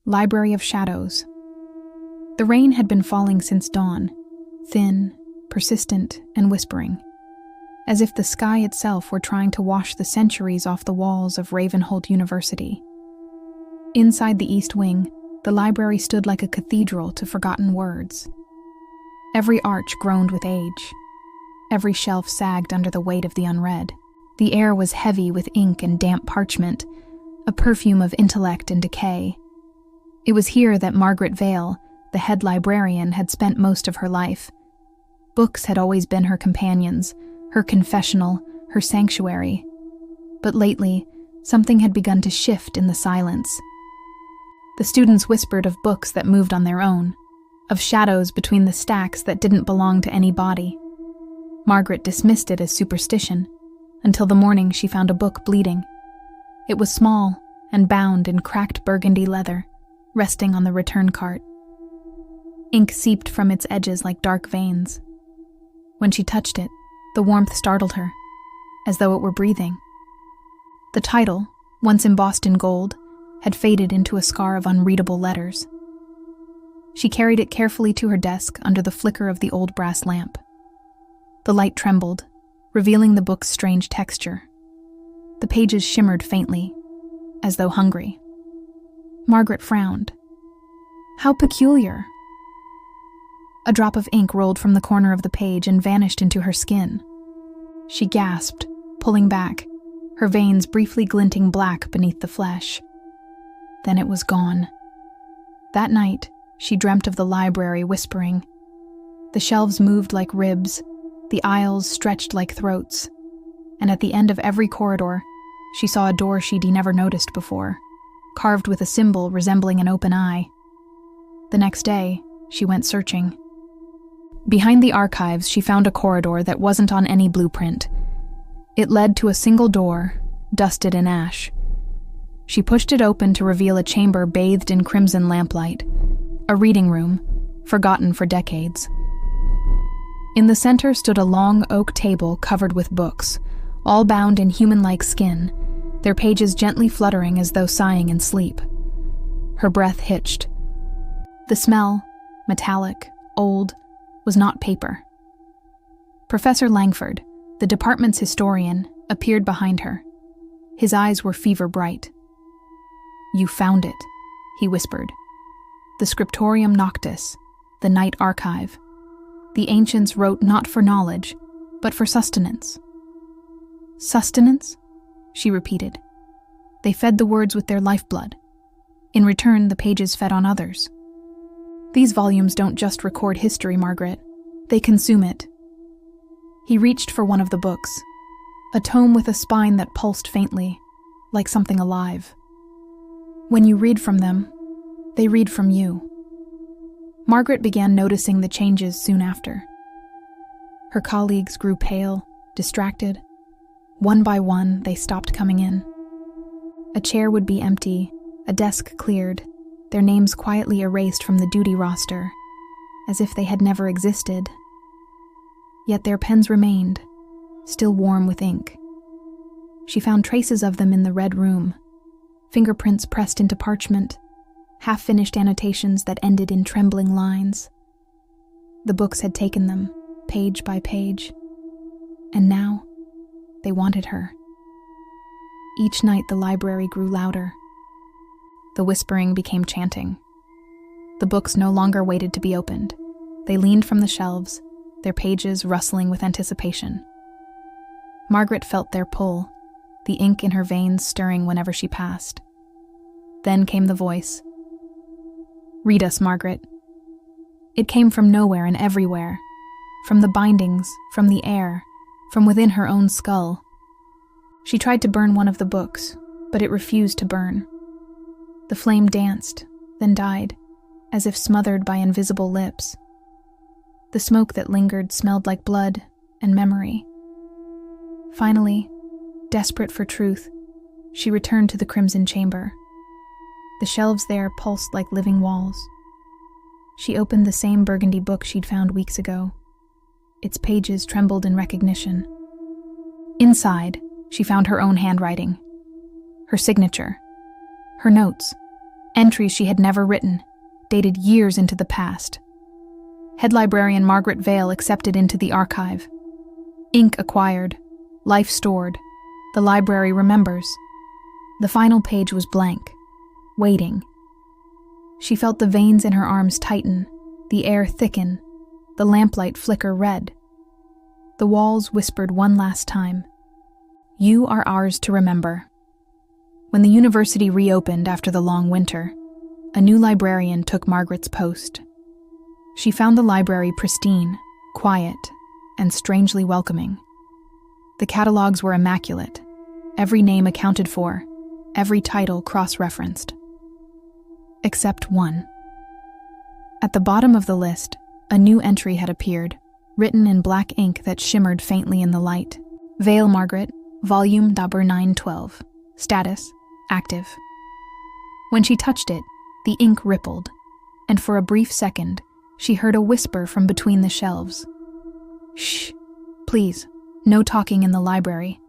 Library of Shadows. The rain had been falling since dawn, thin, persistent, and whispering, as if the sky itself were trying to wash the centuries off the walls of Ravenholt University. Inside the East Wing, the library stood like a cathedral to forgotten words. Every arch groaned with age. Every shelf sagged under the weight of the unread. The air was heavy with ink and damp parchment, a perfume of intellect and decay. It was here that Margaret Vale, the head librarian, had spent most of her life. Books had always been her companions, her confessional, her sanctuary. But lately, something had begun to shift in the silence. The students whispered of books that moved on their own, of shadows between the stacks that didn't belong to any body. Margaret dismissed it as superstition, until the morning she found a book bleeding. It was small and bound in cracked burgundy leather, resting on the return cart. Ink seeped from its edges like dark veins. When she touched it, the warmth startled her, as though it were breathing. The title, once embossed in gold, had faded into a scar of unreadable letters. She carried it carefully to her desk under the flicker of the old brass lamp. The light trembled, revealing the book's strange texture. The pages shimmered faintly, as though hungry. Margaret frowned. How peculiar! A drop of ink rolled from the corner of the page and vanished into her skin. She gasped, pulling back, her veins briefly glinting black beneath the flesh. Then it was gone. That night, she dreamt of the library whispering. The shelves moved like ribs, the aisles stretched like throats, and at the end of every corridor, she saw a door she'd never noticed before, carved with a symbol resembling an open eye. The next day, she went searching. Behind the archives, she found a corridor that wasn't on any blueprint. It led to a single door, dusted in ash. She pushed it open to reveal a chamber bathed in crimson lamplight, a reading room, forgotten for decades. In the center stood a long oak table covered with books, all bound in human-like skin, their pages gently fluttering as though sighing in sleep. Her breath hitched. The smell, metallic, old, was not paper. Professor Langford, the department's historian, appeared behind her. His eyes were fever-bright. "You found it," he whispered. "The Scriptorium Noctis, the night archive. The ancients wrote not for knowledge, but for sustenance." "Sustenance?" she repeated. "They fed the words with their lifeblood. In return, the pages fed on others." "These volumes don't just record history, Margaret. They consume it." He reached for one of the books, a tome with a spine that pulsed faintly, like something alive. "When you read from them, they read from you." Margaret began noticing the changes soon after. Her colleagues grew pale, distracted. One by one, they stopped coming in. A chair would be empty, a desk cleared, their names quietly erased from the duty roster, as if they had never existed. Yet their pens remained, still warm with ink. She found traces of them in the red room, fingerprints pressed into parchment, half-finished annotations that ended in trembling lines. The books had taken them, page by page, and now they wanted her. Each night the library grew louder. The whispering became chanting. The books no longer waited to be opened. They leaned from the shelves, their pages rustling with anticipation. Margaret felt their pull, the ink in her veins stirring whenever she passed. Then came the voice. "Read us, Margaret." It came from nowhere and everywhere, from the bindings, from the air, from within her own skull. She tried to burn one of the books, but it refused to burn. The flame danced, then died, as if smothered by invisible lips. The smoke that lingered smelled like blood and memory. Finally, desperate for truth, she returned to the crimson chamber. The shelves there pulsed like living walls. She opened the same burgundy book she'd found weeks ago. Its pages trembled in recognition. Inside, she found her own handwriting, her signature, her notes, Entries she had never written, dated years into the past. Head librarian Margaret Vale accepted into the archive. Ink acquired, life stored, the library remembers. The final page was blank, waiting. She felt the veins in her arms tighten, the air thicken, the lamplight flicker red. The walls whispered one last time, "You are ours to remember." When the university reopened after the long winter, a new librarian took Margaret's post. She found the library pristine, quiet, and strangely welcoming. The catalogs were immaculate, every name accounted for, every title cross-referenced. Except one. At the bottom of the list, a new entry had appeared, written in black ink that shimmered faintly in the light. Vale Margaret, volume number 912. Status, active. When she touched it, the ink rippled, and for a brief second, she heard a whisper from between the shelves. "Shh, please, no talking in the library."